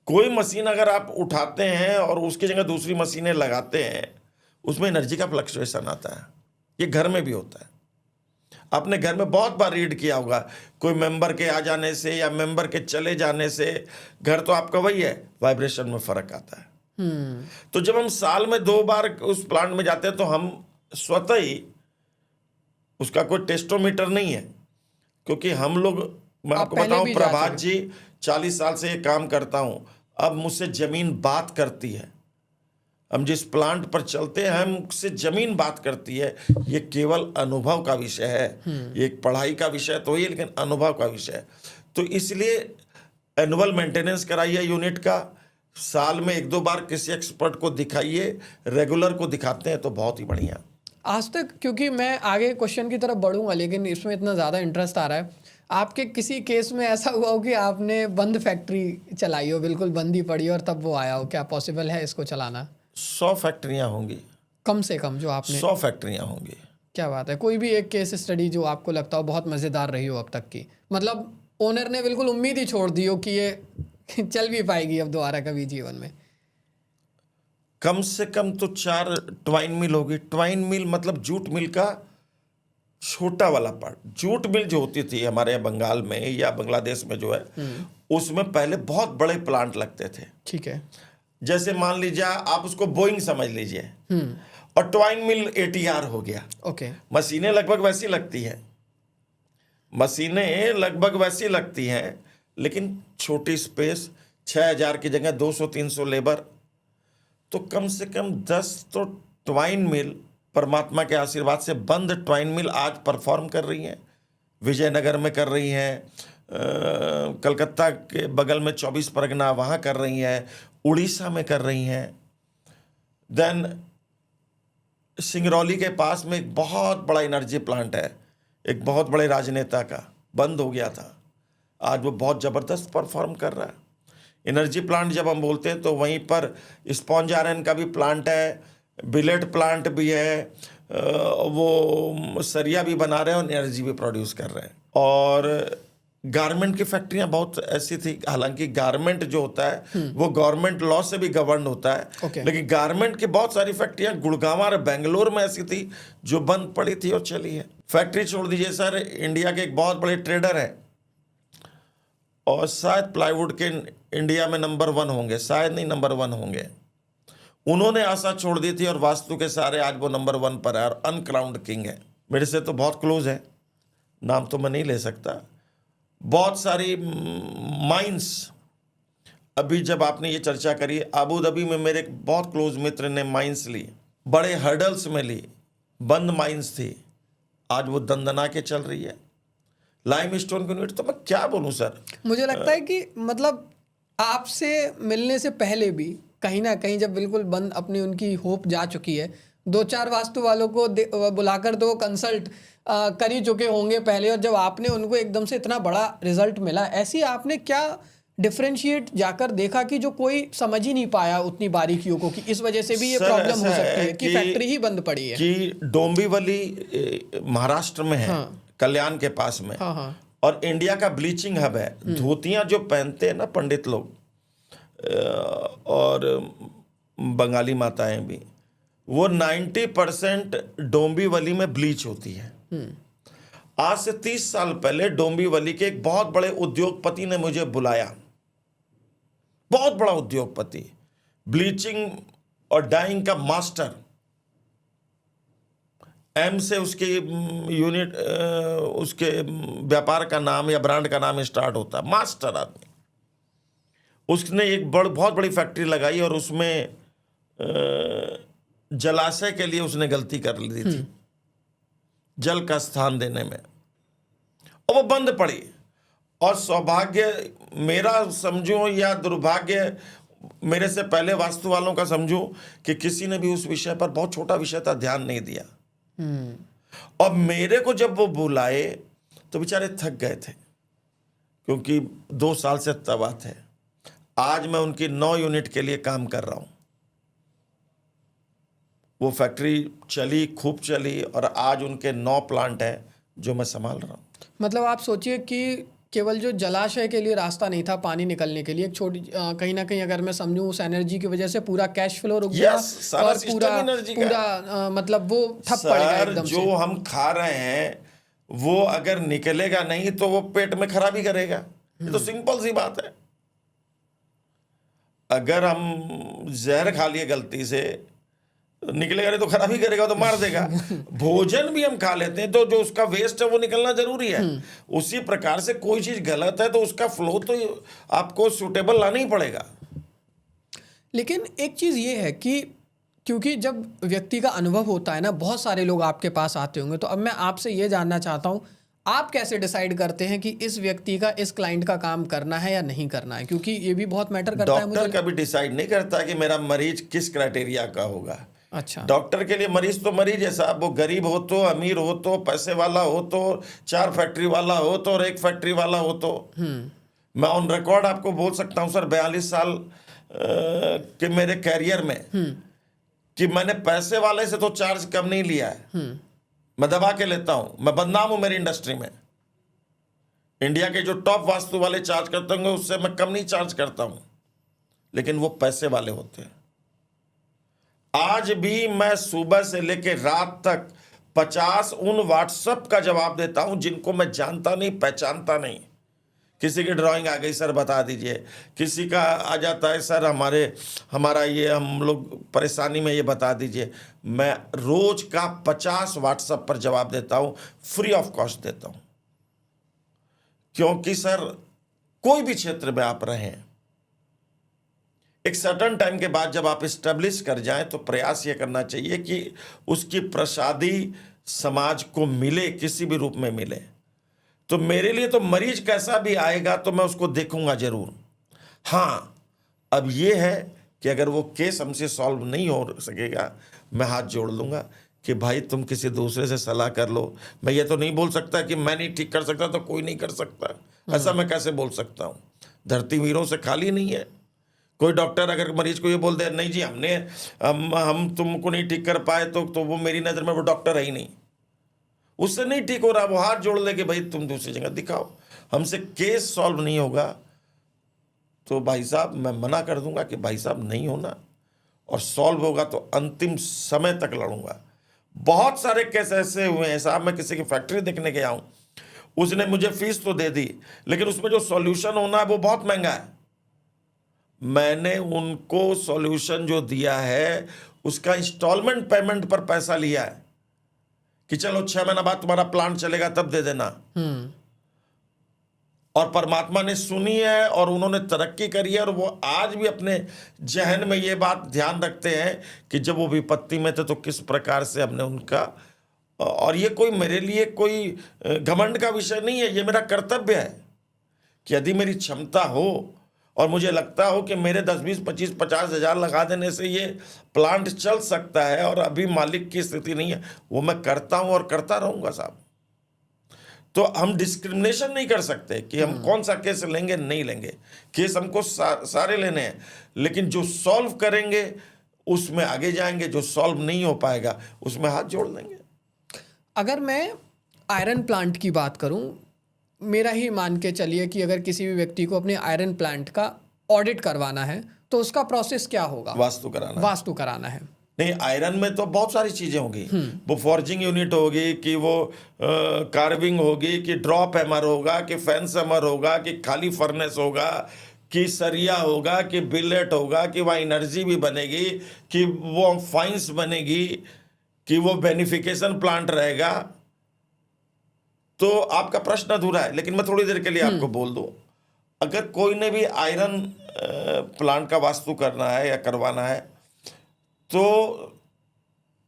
कोई मशीन अगर आप उठाते हैं और उसकी जगह दूसरी मशीनें लगाते हैं, उसमें एनर्जी का फ्लक्चुएशन आता है। ये घर में भी होता है। आपने घर में बहुत बार रीड किया होगा, कोई मेंबर के आ जाने से या मेंबर के चले जाने से घर तो आपका वही है, वाइब्रेशन में फर्क आता है। तो जब हम साल में 2 बार उस प्लांट में जाते हैं तो हम स्वतः ही, उसका कोई टेस्टोमीटर नहीं है, क्योंकि हम लोग, मैं आपको बताऊं, प्रभात जी 40 साल से ये काम करता हूं, अब मुझसे जमीन बात करती है। हम जिस प्लांट पर चलते हैं हमसे जमीन बात करती है। ये केवल अनुभव का विषय है, ये एक पढ़ाई का विषय तो ही, लेकिन अनुभव का विषय है। तो इसलिए एनुअल मेंटेनेंस कराइए यूनिट का, साल में 1-2 बार किसी एक्सपर्ट को दिखाइए, रेगुलर को दिखाते हैं तो बहुत ही बढ़िया। आज तक, क्योंकि मैं आगे क्वेश्चन की तरफ बढ़ूंगा लेकिन इसमें इतना ज़्यादा इंटरेस्ट आ रहा है, आपके किसी केस में ऐसा हुआ हो कि आपने बंद फैक्ट्री चलाई हो, बिल्कुल बंद ही पड़ी और तब वो आया हो? क्या पॉसिबल है इसको चलाना? 100 फैक्ट्रियाँ होंगी, कम से कम जो आपने। 100 फैक्ट्रियाँ होंगी। क्या बात है। कोई भी एक केस स्टडी जो आपको लगता हो बहुत मज़ेदार रही हो अब तक की, मतलब ओनर ने बिल्कुल उम्मीद ही छोड़ दी हो कि ये चल भी पाएगी अब दोबारा कभी जीवन में? कम से कम तो 4 ट्वाइन मिल होगी। ट्वाइन मिल मतलब जूट मिल का छोटा वाला पार्ट। जूट मिल जो होती थी हमारे यहाँ बंगाल में या बांग्लादेश में जो है, उसमें पहले बहुत बड़े प्लांट लगते थे। ठीक है। जैसे मान लीजिए आप उसको बोइंग समझ लीजिए, और ट्वाइन मिल ATR हो गया। ओके। मशीनें लगभग वैसी लगती हैं, मशीनें लगभग वैसी लगती हैं, लेकिन छोटी स्पेस, 6000 की जगह 200-300 लेबर। तो कम से कम 10 तो ट्वाइन मिल परमात्मा के आशीर्वाद से बंद ट्वाइन मिल आज परफॉर्म कर रही हैं। विजयनगर में कर रही हैं, कलकत्ता के बगल में 24 परगना वहाँ कर रही हैं, उड़ीसा में कर रही हैं। देन सिंगरौली के पास में एक बहुत बड़ा एनर्जी प्लांट है, एक बहुत बड़े राजनेता का, बंद हो गया था, आज वो बहुत ज़बरदस्त परफॉर्म कर रहा है। एनर्जी प्लांट जब हम बोलते हैं तो वहीं पर स्पॉन्ज आयरन का भी प्लांट है, बिलेट प्लांट भी है, वो सरिया भी बना रहे हैं और एनर्जी भी प्रोड्यूस कर रहे हैं। और गारमेंट की फैक्ट्रियां बहुत ऐसी थी, हालांकि गारमेंट जो होता है वो गवर्नमेंट लॉ से भी गवर्न होता है, Okay. लेकिन गारमेंट की बहुत सारी फैक्ट्रियां गुड़गांव और बेंगलोर में ऐसी थी जो बंद पड़ी थी और चली है। फैक्ट्री छोड़ दीजिए सर, इंडिया के एक बहुत बड़े ट्रेडर हैं और शायद प्लाईवुड के इंडिया में नंबर 1 होंगे, शायद नहीं नंबर 1 होंगे। उन्होंने आशा छोड़ दी थी और वास्तु के सारे आज वो नंबर 1 पर है और अनक्राउंड किंग है। मेरे से तो बहुत क्लोज है, नाम तो मैं नहीं ले सकता। बहुत सारी माइंस, अभी जब आपने ये चर्चा करी, अबू धाबी में मेरे एक बहुत क्लोज मित्र ने माइंस ली, बड़े हर्डल्स में ली, बंद माइंस थी, आज वो दंदना के चल रही है। लाइमस्टोन की यूनिट तो मैं क्या बोलूं सर। मुझे लगता है कि मतलब आपसे मिलने से पहले भी कहीं ना कहीं जब बिल्कुल बंद अपनी उनकी होप जा चुकी है, 2-4 वास्तु वालों को बुलाकर तो वो कंसल्ट कर ही चुके होंगे पहले, और जब आपने उनको एकदम से इतना बड़ा रिजल्ट मिला, ऐसी आपने क्या डिफरेंशिएट जाकर देखा कि जो कोई समझ ही नहीं पाया उतनी बारीकियों को, कि इस वजह से भी ये सर, प्रॉब्लम हो ऐसा सकती है है कि कि फैक्ट्री ही बंद पड़ी है? कि डोंबिवली महाराष्ट्र में है, हाँ। कल्याण के पास में, हाँ हाँ। और इंडिया का ब्लीचिंग हब है। धोतियां जो पहनते हैं ना पंडित लोग और बंगाली माताएं भी, वो 90% डोंबिवली में ब्लीच होती है। आज से 30 साल पहले डोंबिवली के एक बहुत बड़े उद्योगपति ने मुझे बुलाया, बहुत बड़ा उद्योगपति, ब्लीचिंग और डाइंग का मास्टर, एम से उसके यूनिट उसके व्यापार का नाम या ब्रांड का नाम स्टार्ट होता है, मास्टर आदमी। उसने एक बहुत बड़ी फैक्ट्री लगाई और उसमें जलाशय के लिए उसने गलती कर ली थी, जल का स्थान देने में, और वो बंद पड़ी। और सौभाग्य मेरा समझूं या दुर्भाग्य मेरे से पहले वास्तु वालों का समझूं कि किसी ने भी उस विषय पर, बहुत छोटा विषय था, ध्यान नहीं दिया। और मेरे को जब वो बुलाए तो बेचारे थक गए थे, क्योंकि 2 साल से तबाह थे। आज मैं उनकी 9 यूनिट के लिए काम कर रहा हूं। वो फैक्ट्री चली, खूब चली, और आज उनके 9 प्लांट हैं जो मैं संभाल रहा हूं। मतलब आप सोचिए कि केवल जो जलाशय के लिए रास्ता नहीं था पानी निकलने के लिए, एक छोटी कहीं ना कहीं अगर मैं समझूं उस एनर्जी की वजह से पूरा कैश फ्लो रुक गया, सारा और सिस्टम एनर्जी पूरा मतलब वो ठप पड़ गया एकदम जो से। हम खा रहे हैं वो अगर निकलेगा नहीं तो वो पेट में खराबी करेगा। ये तो सिंपल सी बात है। अगर हम जहर खा लिए गलती से, निकलेगा नहीं तो खराबी करेगा, तो मार देगा। भोजन भी हम खा लेते हैं तो जो उसका वेस्ट है वो निकलना जरूरी है। उसी प्रकार से कोई चीज गलत है तो उसका फ्लो तो आपको सूटेबल लाना ही पड़ेगा। लेकिन एक चीज़ ये है कि क्योंकि जब व्यक्ति का अनुभव होता है ना, बहुत सारे लोग आपके पास आते होंगे, तो अब मैं आपसे ये जानना चाहता हूँ, आप कैसे डिसाइड करते हैं कि इस व्यक्ति का, इस क्लाइंट का काम करना है या नहीं करना है? क्योंकि ये भी बहुत मैटर करता है डॉक्टर मुझे। कभी डिसाइड नहीं करता कि मेरा मरीज किस क्राइटेरिया का होगा। अच्छा। डॉक्टर के लिए मरीज तो मरीज है साहब, वो गरीब हो तो, अमीर हो तो, पैसे वाला हो तो, 4 फैक्ट्री वाला हो तो, और 1 फैक्ट्री वाला हो तो। मैं ऑन रिकॉर्ड आपको बोल सकता हूँ सर, 42 साल के मेरे कैरियर में, कि मैंने पैसे वाले से तो चार्ज कम नहीं लिया है। मैं दबा के लेता हूं, मैं बदनाम हूं मेरी इंडस्ट्री में। इंडिया के जो टॉप वास्तु वाले चार्ज करते होंगे उससे मैं कम नहीं चार्ज करता हूं, लेकिन वो पैसे वाले होते हैं। आज भी मैं सुबह से लेकर रात तक 50 उन व्हाट्सएप का जवाब देता हूं जिनको मैं जानता नहीं, पहचानता नहीं। किसी की ड्राइंग आ गई सर बता दीजिए, किसी का आ जाता है सर हमारा ये, हम लोग परेशानी में, ये बता दीजिए। मैं रोज का 50 व्हाट्सएप पर जवाब देता हूं, फ्री ऑफ कॉस्ट देता हूं। क्योंकि सर कोई भी क्षेत्र में आप रहें, एक सर्टेन टाइम के बाद जब आप इस्टेब्लिश कर जाएं तो प्रयास ये करना चाहिए कि उसकी प्रसादी समाज को मिले, किसी भी रूप में मिले। तो मेरे लिए तो मरीज कैसा भी आएगा तो मैं उसको देखूंगा जरूर। हाँ, अब ये है कि अगर वो केस हमसे सॉल्व नहीं हो सकेगा, मैं हाथ जोड़ लूंगा कि भाई तुम किसी दूसरे से सलाह कर लो। मैं ये तो नहीं बोल सकता कि मैं नहीं ठीक कर सकता तो कोई नहीं कर सकता, ऐसा मैं कैसे बोल सकता हूँ? धरती वीरों से खाली नहीं है। कोई डॉक्टर अगर मरीज को ये बोल दे नहीं जी हम तुमको नहीं ठीक कर पाए, तो वो मेरी नज़र में वो डॉक्टर है ही नहीं, उससे नहीं ठीक हो रहा, वो हाथ जोड़ ले कि भाई तुम दूसरी जगह दिखाओ, हमसे केस सॉल्व नहीं होगा। तो भाई साहब मैं मना कर दूंगा कि भाई साहब नहीं होना, और सॉल्व होगा तो अंतिम समय तक लड़ूंगा। बहुत सारे केस ऐसे हुए हैं साहब, मैं किसी की फैक्ट्री देखने गया हूं, उसने मुझे फीस तो दे दी, लेकिन उसमें जो सॉल्यूशन होना है वो बहुत महंगा है। मैंने उनको सॉल्यूशन जो दिया है उसका इंस्टॉलमेंट पेमेंट पर पैसा लिया है कि चलो 6 महीना बाद तुम्हारा प्लांट चलेगा तब दे देना। और परमात्मा ने सुनी है और उन्होंने तरक्की करी है, और वो आज भी अपने जहन में ये बात ध्यान रखते हैं कि जब वो विपत्ति में थे तो किस प्रकार से हमने उनका। और ये कोई मेरे लिए कोई घमंड का विषय नहीं है, ये मेरा कर्तव्य है कि यदि मेरी क्षमता हो और मुझे लगता हो कि मेरे 10, 20, 25, 50 हज़ार लगा देने से ये प्लांट चल सकता है और अभी मालिक की स्थिति नहीं है, वो मैं करता हूं और करता रहूंगा साहब। तो हम डिस्क्रिमिनेशन नहीं कर सकते कि हम कौन सा केस लेंगे, नहीं लेंगे। केस हमको सारे लेने हैं, लेकिन जो सॉल्व करेंगे उसमें आगे जाएंगे, जो सॉल्व नहीं हो पाएगा उसमें हाथ जोड़ लेंगे। अगर मैं आयरन प्लांट की बात करूं, मेरा ही मान के चलिए कि अगर किसी भी व्यक्ति को अपने आयरन प्लांट का ऑडिट करवाना है तो उसका प्रोसेस क्या होगा? वास्तु कराना है। नहीं, आयरन में तो बहुत सारी चीजें होगी, वो फॉर्जिंग यूनिट होगी, कि वो कार्विंग होगी, कि ड्रॉप हैमर होगा, कि फैंस हैमर होगा, कि खाली फर्नेस होगा, कि सरिया होगा, कि बिलेट होगा, कि वहाँ एनर्जी भी बनेगी, कि वो फाइंस बनेगी, कि वो बेनिफिकेशन प्लांट रहेगा। तो आपका प्रश्न अधूरा है, लेकिन मैं थोड़ी देर के लिए आपको बोल दूं, अगर कोई ने भी आयरन प्लांट का वास्तु करना है या करवाना है, तो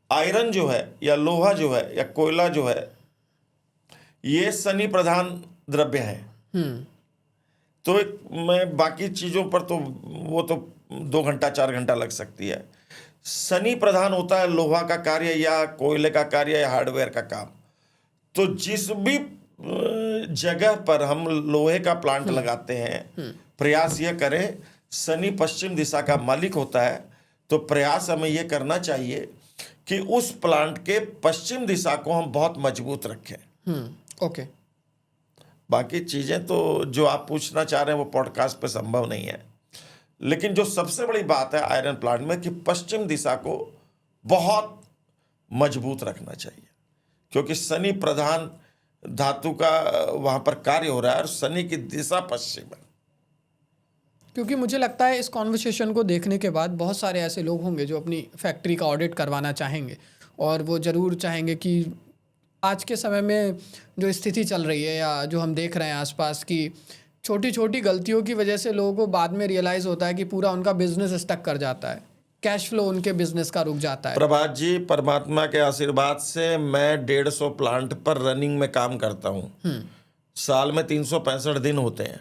आयरन जो है या लोहा जो है या कोयला जो है, ये शनि प्रधान द्रव्य है। तो मैं बाकी चीज़ों पर तो वो तो 2 घंटा 4 घंटा लग सकती है। शनि प्रधान होता है लोहा का कार्य या कोयले का कार्य या हार्डवेयर का काम। तो जिस भी जगह पर हम लोहे का प्लांट लगाते हैं, प्रयास यह करें, शनि पश्चिम दिशा का मालिक होता है, तो प्रयास हमें यह करना चाहिए कि उस प्लांट के पश्चिम दिशा को हम बहुत मजबूत रखें। ओके। बाकी चीजें तो जो आप पूछना चाह रहे हैं वो पॉडकास्ट पे संभव नहीं है, लेकिन जो सबसे बड़ी बात है आयरन प्लांट में कि पश्चिम दिशा को बहुत मजबूत रखना चाहिए, क्योंकि शनि प्रधान धातु का वहां पर कार्य हो रहा है और शनि की दिशा पश्चिम है। क्योंकि मुझे लगता है इस कॉन्वर्सेशन को देखने के बाद बहुत सारे ऐसे लोग होंगे जो अपनी फैक्ट्री का ऑडिट करवाना चाहेंगे, और वो ज़रूर चाहेंगे कि आज के समय में जो स्थिति चल रही है या जो हम देख रहे हैं आसपास की छोटी छोटी गलतियों की वजह से लोगों को बाद में रियलाइज़ होता है कि पूरा उनका बिजनेस स्टक कर जाता है। कैश फ्लो उनके बिजनेस का रुक जाता है। प्रभात जी, परमात्मा के आशीर्वाद से मैं 150 प्लांट पर रनिंग में काम करता हूँ। साल में 365 दिन होते हैं।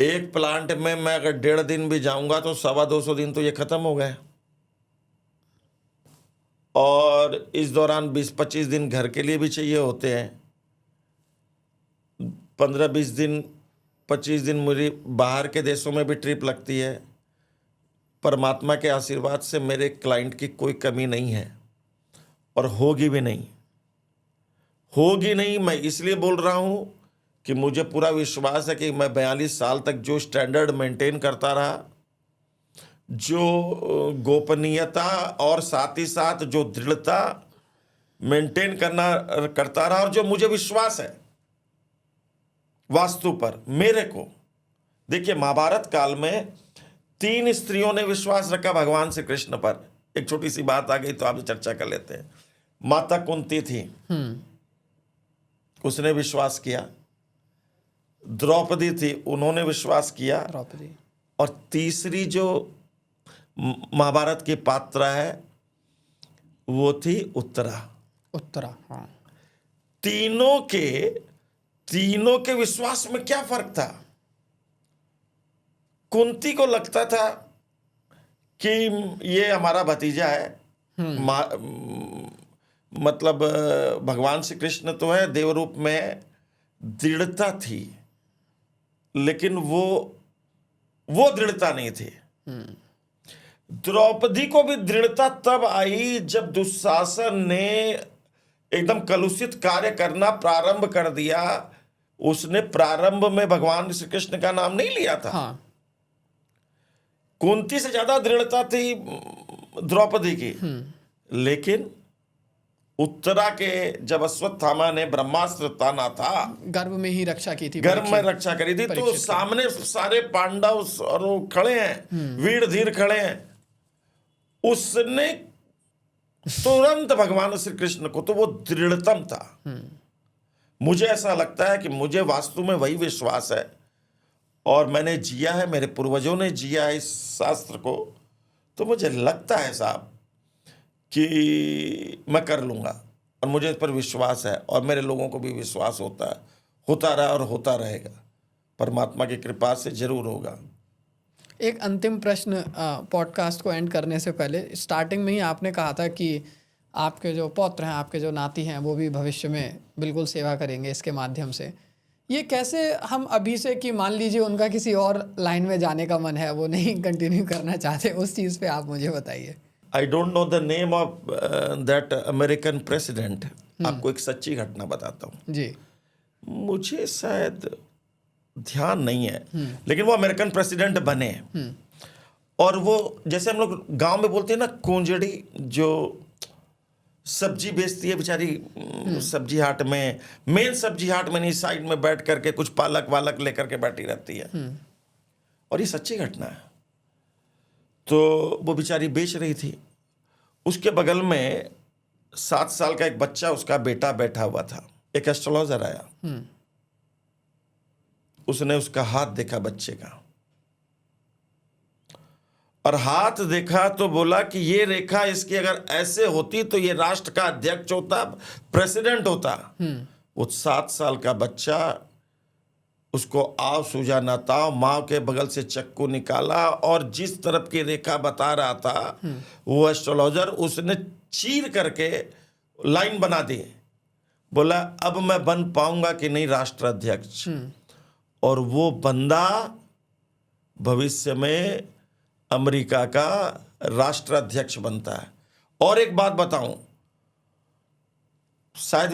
एक प्लांट में मैं अगर 1.5 दिन भी जाऊंगा तो 250 दिन तो ये खत्म हो गए, और इस दौरान 20-25 दिन घर के लिए भी चाहिए होते हैं। 15-20 दिन, 25 दिन मेरी बाहर के देशों में भी ट्रिप लगती है। परमात्मा के आशीर्वाद से मेरे क्लाइंट की कोई कमी नहीं है, और होगी भी नहीं। होगी नहीं, मैं इसलिए बोल रहा हूं कि मुझे पूरा विश्वास है कि मैं 42 साल तक जो स्टैंडर्ड मेंटेन करता रहा, जो गोपनीयता और साथ ही साथ जो दृढ़ता मेंटेन करता रहा, और जो मुझे विश्वास है वास्तु पर मेरे को। देखिए, महाभारत काल में 3 स्त्रियों ने विश्वास रखा भगवान श्री कृष्ण पर। एक छोटी सी बात आ गई तो आप चर्चा कर लेते हैं। माता कुंती थी, उसने विश्वास किया। द्रौपदी थी, उन्होंने विश्वास किया। द्रौपदी। और तीसरी जो महाभारत की पात्रा है वो थी उत्तरा। हाँ। तीनों के विश्वास में क्या फर्क था? कुंती को लगता था कि ये हमारा भतीजा है, मतलब भगवान श्री कृष्ण तो है देव रूप में, दृढ़ता थी, लेकिन वो दृढ़ता नहीं थी। द्रौपदी को भी दृढ़ता तब आई जब दुशासन ने एकदम कलुषित कार्य करना प्रारंभ कर दिया। उसने प्रारंभ में भगवान श्री कृष्ण का नाम नहीं लिया था। हाँ। कुंती से ज्यादा दृढ़ता थी द्रौपदी की। लेकिन उत्तरा के जब अश्वत्थामा ने ब्रह्मास्त्र ताना था, गर्भ में ही रक्षा की थी, गर्भ में रक्षा करी थी, तो सामने सारे पांडव और वो खड़े हैं, वीर धीर खड़े हैं। उसने तुरंत भगवान श्री कृष्ण को, तो वो दृढ़तम था। मुझे ऐसा लगता है कि मुझे वास्तु में वही विश्वास है, और मैंने जिया है, मेरे पूर्वजों ने जिया है इस शास्त्र को, तो मुझे लगता है साहब कि मैं कर लूंगा, और मुझे इस पर विश्वास है, और मेरे लोगों को भी विश्वास होता है, होता रहा और होता रहेगा। परमात्मा की कृपा से जरूर होगा। एक अंतिम प्रश्न पॉडकास्ट को एंड करने से पहले, स्टार्टिंग में ही आपने कहा था कि आपके जो पौत्र हैं, आपके जो नाती हैं, वो भी भविष्य में बिल्कुल सेवा करेंगे इसके माध्यम से। ये कैसे हम अभी से, कि मान लीजिए उनका किसी और लाइन में जाने का मन है, वो नहीं कंटिन्यू करना चाहते, उस चीज़ पे आप मुझे बताइए। I don't know the name of that American president. आपको एक सच्ची घटना बताता हूँ जी। मुझे शायद ध्यान नहीं है, लेकिन वो अमेरिकन प्रेसिडेंट बने, और वो जैसे हम लोग गांव में बोलते हैं ना, कोंजड़ी जो सब्जी बेचती है बेचारी सब्जी हाट में, मेन सब्जी हाट में नहीं, साइड में बैठ करके कुछ पालक वालक लेकर के बैठी रहती है। और ये सच्ची घटना है। तो वो बेचारी बेच रही थी, उसके बगल में 7 साल का एक बच्चा, उसका बेटा बैठा हुआ था। एक एस्ट्रोलॉजर आया, उसने उसका हाथ देखा बच्चे का, और हाथ देखा तो बोला कि ये रेखा इसकी अगर ऐसे होती तो ये राष्ट्र का अध्यक्ष होता, प्रेसिडेंट होता। वो 7 साल का बच्चा, उसको आव सूझा ना था, माँ के बगल से चक्कू निकाला, और जिस तरफ की रेखा बता रहा था वो एस्ट्रोलॉजर, उसने चीर करके लाइन बना दी। बोला अब मैं बन पाऊंगा कि नहीं राष्ट्र अध्यक्ष। और वो बंदा भविष्य में अमेरिका का राष्ट्राध्यक्ष बनता है। और एक बात बताऊं, शायद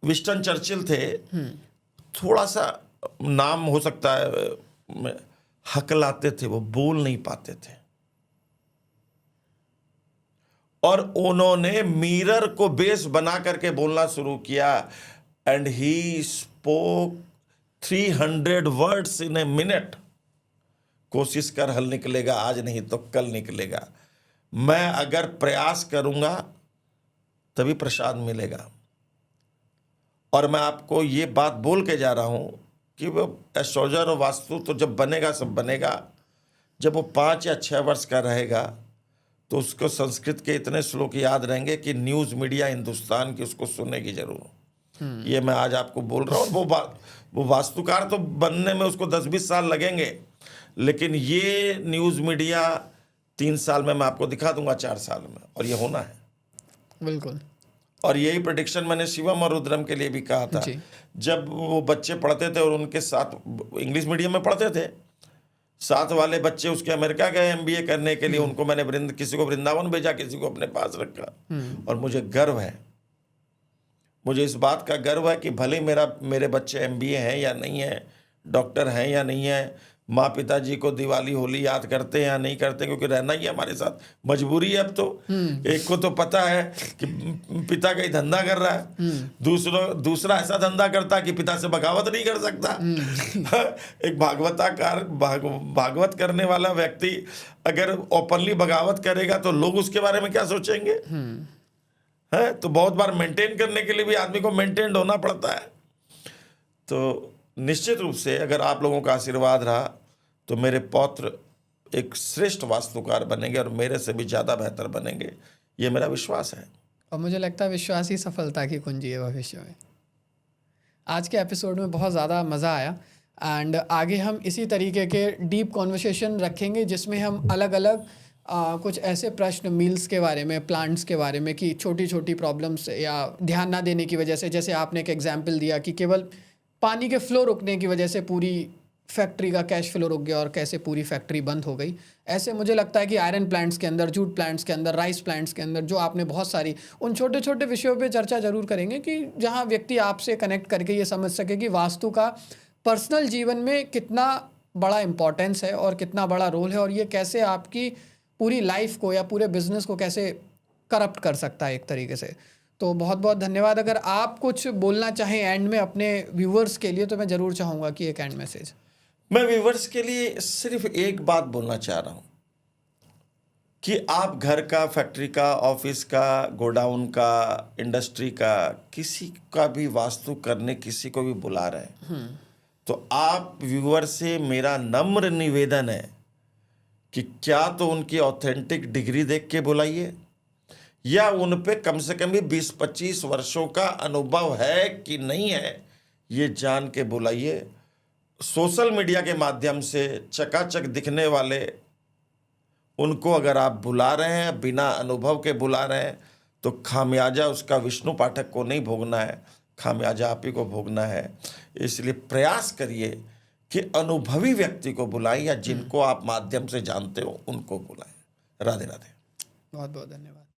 विंस्टन चर्चिल थे, थोड़ा सा नाम हो सकता है, हकलाते थे, वो बोल नहीं पाते थे, और उन्होंने मिरर को बेस बना करके बोलना शुरू किया, and he spoke 300 words in a minute. कोशिश कर, हल निकलेगा, आज नहीं तो कल निकलेगा। मैं अगर प्रयास करूंगा तभी प्रसाद मिलेगा। और मैं आपको ये बात बोल के जा रहा हूं कि वो एस्ट्रोलॉजर और वास्तु तो जब बनेगा सब बनेगा, जब वो 5 या 6 वर्ष का रहेगा तो उसको संस्कृत के इतने श्लोक याद रहेंगे कि न्यूज़ मीडिया हिंदुस्तान की उसको सुनने की जरूर। ये मैं आज आपको बोल रहा हूँ। वो वास्तुकार तो बनने में उसको 10-20 साल लगेंगे, लेकिन ये न्यूज़ मीडिया 3 साल में मैं आपको दिखा दूंगा, 4 साल में, और ये होना है। बिल्कुल। और यही प्रेडिक्शन मैंने शिवम और रुद्रम के लिए भी कहा था। जी। जब वो बच्चे पढ़ते थे और उनके साथ इंग्लिश मीडियम में पढ़ते थे, साथ वाले बच्चे उसके अमेरिका गए MBA करने के लिए, उनको मैंने किसी को वृंदावन भेजा, किसी को अपने पास रखा। और मुझे गर्व है, मुझे इस बात का गर्व है कि भले मेरे बच्चे MBA हैं या नहीं है, डॉक्टर हैं या नहीं है, माँ पिताजी को दिवाली होली याद करते हैं या नहीं करते, क्योंकि रहना ही हमारे साथ मजबूरी है। अब तो एक को तो पता है कि पिता कहीं धंधा कर रहा है, दूसरा ऐसा धंधा करता है कि पिता से बगावत नहीं कर सकता। एक भागवत करने वाला व्यक्ति अगर ओपनली बगावत करेगा तो लोग उसके बारे में क्या सोचेंगे? है तो बहुत बार मेंटेन करने के लिए भी आदमी को मेंटेन होना पड़ता है। तो निश्चित रूप से अगर आप लोगों का आशीर्वाद रहा तो मेरे पौत्र एक श्रेष्ठ वास्तुकार बनेंगे और मेरे से भी ज़्यादा बेहतर बनेंगे, ये मेरा विश्वास है। और मुझे लगता है विश्वास ही सफलता की कुंजी है भविष्य में। आज के एपिसोड में बहुत ज़्यादा मज़ा आया, एंड आगे हम इसी तरीके के डीप कॉन्वर्सेशन रखेंगे जिसमें हम अलग अलग कुछ ऐसे प्रश्न मील्स के बारे में, प्लांट्स के बारे में, कि छोटी छोटी प्रॉब्लम्स या ध्यान ना देने की वजह से, जैसे आपने एक एग्जांपल दिया कि केवल पानी के फ्लो रुकने की वजह से पूरी फैक्ट्री का कैश फ्लो रुक गया और कैसे पूरी फैक्ट्री बंद हो गई। ऐसे मुझे लगता है कि आयरन प्लांट्स के अंदर, जूट प्लांट्स के अंदर, राइस प्लांट्स के अंदर, जो आपने बहुत सारी उन छोटे छोटे विषयों पे चर्चा जरूर करेंगे कि जहाँ व्यक्ति आपसे कनेक्ट करके ये समझ सके कि वास्तु का पर्सनल जीवन में कितना बड़ा इम्पोर्टेंस है और कितना बड़ा रोल है, और ये कैसे आपकी पूरी लाइफ को या पूरे बिजनेस को कैसे करप्ट कर सकता है एक तरीके से। तो बहुत बहुत धन्यवाद। अगर आप कुछ बोलना चाहें एंड में अपने व्यूवर्स के लिए, तो मैं ज़रूर चाहूँगा कि एक एंड मैसेज। मैं व्यूवर्स के लिए सिर्फ एक बात बोलना चाह रहा हूँ कि आप घर का, फैक्ट्री का, ऑफिस का, गोडाउन का, इंडस्ट्री का, किसी का भी वास्तु करने किसी को भी बुला रहे हैं, तो आप व्यूअर से मेरा नम्र निवेदन है कि क्या तो उनकी ऑथेंटिक डिग्री देख के बुलाइए, या उन पे कम से कम भी 20-25 वर्षों का अनुभव है कि नहीं है, ये जान के बुलाइए। सोशल मीडिया के माध्यम से चकाचक दिखने वाले उनको अगर आप बुला रहे हैं, बिना अनुभव के बुला रहे हैं, तो खामियाजा उसका विष्णु पाठक को नहीं भोगना है, खामियाजा आप ही को भोगना है। इसलिए प्रयास करिए कि अनुभवी व्यक्ति को बुलाएं, या जिनको आप माध्यम से जानते हो उनको बुलाएं। राधे राधे। बहुत बहुत धन्यवाद।